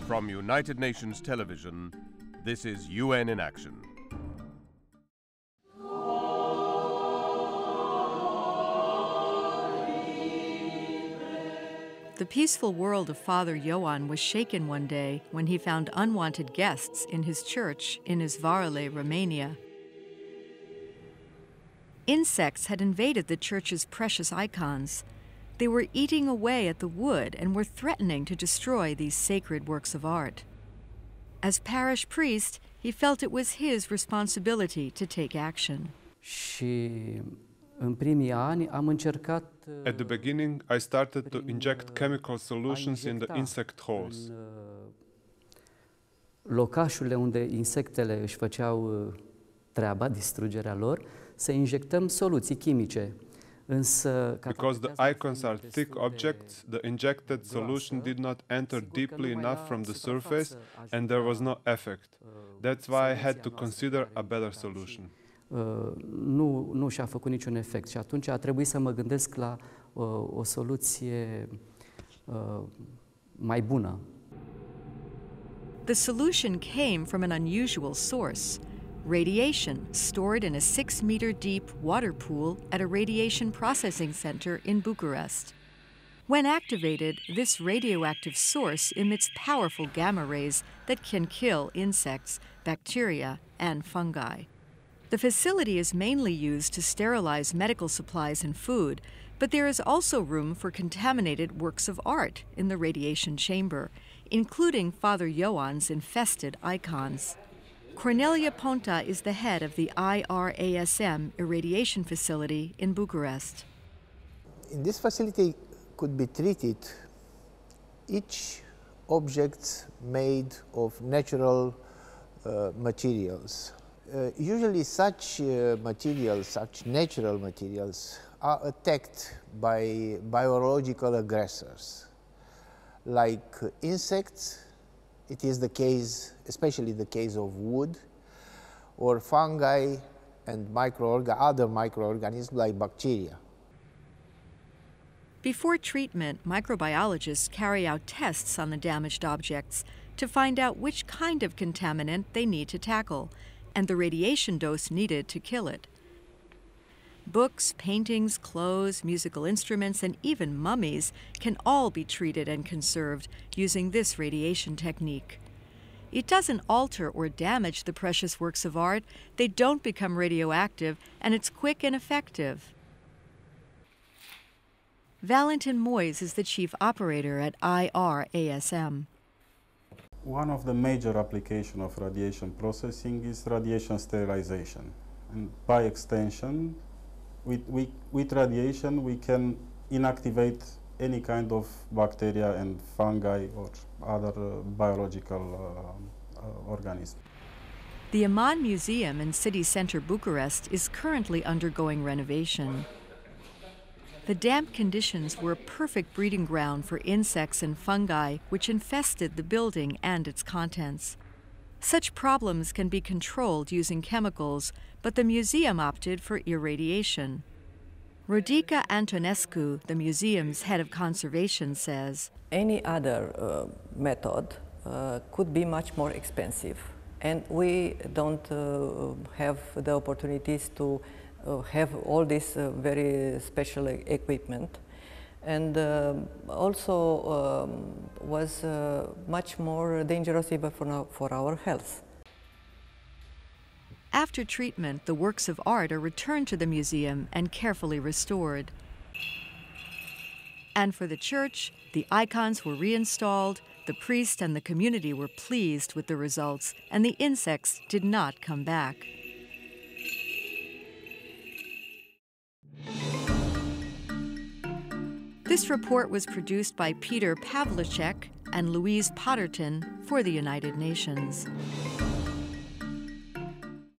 From United Nations Television, this is UN in Action. The peaceful world of Father Ioan was shaken one day when he found unwanted guests in his church in Izvoarele, Romania. Insects had invaded the church's precious icons. They were eating away at the wood and were threatening to destroy these sacred works of art. As parish priest, he felt it was his responsibility to take action. At the beginning, I started to inject chemical solutions in the insect holes. Locașurile unde insectele își făceau treaba, distrugerea lor, să injectăm soluții chimice. Because the icons are thick objects, the injected solution did not enter deeply enough from the surface and there was no effect. That's why I had to consider a better solution. Nu și-a făcut niciun efect și atunci a trebuit să mă gândesc la o soluție mai bună. The solution came from an unusual source: radiation stored in a 6-meter-deep water pool at a radiation processing center in Bucharest. When activated, this radioactive source emits powerful gamma rays that can kill insects, bacteria, and fungi. The facility is mainly used to sterilize medical supplies and food, but there is also room for contaminated works of art in the radiation chamber, including Father Ioan's infested icons. Cornelia Ponta is the head of the IRASM irradiation facility in Bucharest. In this facility could be treated each object made of natural materials. Usually such materials, such natural materials, are attacked by biological aggressors. Like insects, it is the case, especially the case of wood, or fungi and other microorganisms like bacteria. Before treatment, microbiologists carry out tests on the damaged objects to find out which kind of contaminant they need to tackle and the radiation dose needed to kill it. Books, paintings, clothes, musical instruments, and even mummies can all be treated and conserved using this radiation technique. It doesn't alter or damage the precious works of art, they don't become radioactive, and it's quick and effective. Valentin Moyes is the chief operator at IRASM. One of the major applications of radiation processing is radiation sterilization. And by extension, with radiation, we can inactivate any kind of bacteria and fungi or other biological organisms. The Aman Museum in city center Bucharest is currently undergoing renovation. The damp conditions were a perfect breeding ground for insects and fungi which infested the building and its contents. Such problems can be controlled using chemicals, but the museum opted for irradiation. Rodica Antonescu, the museum's head of conservation, says, any other method could be much more expensive, and we don't have the opportunities to have all this very special equipment, and also was much more dangerous even for our health. After treatment, the works of art are returned to the museum and carefully restored. And for the church, the icons were reinstalled, the priest and the community were pleased with the results, and the insects did not come back. This report was produced by Peter Pavlicek and Louise Potterton for the United Nations.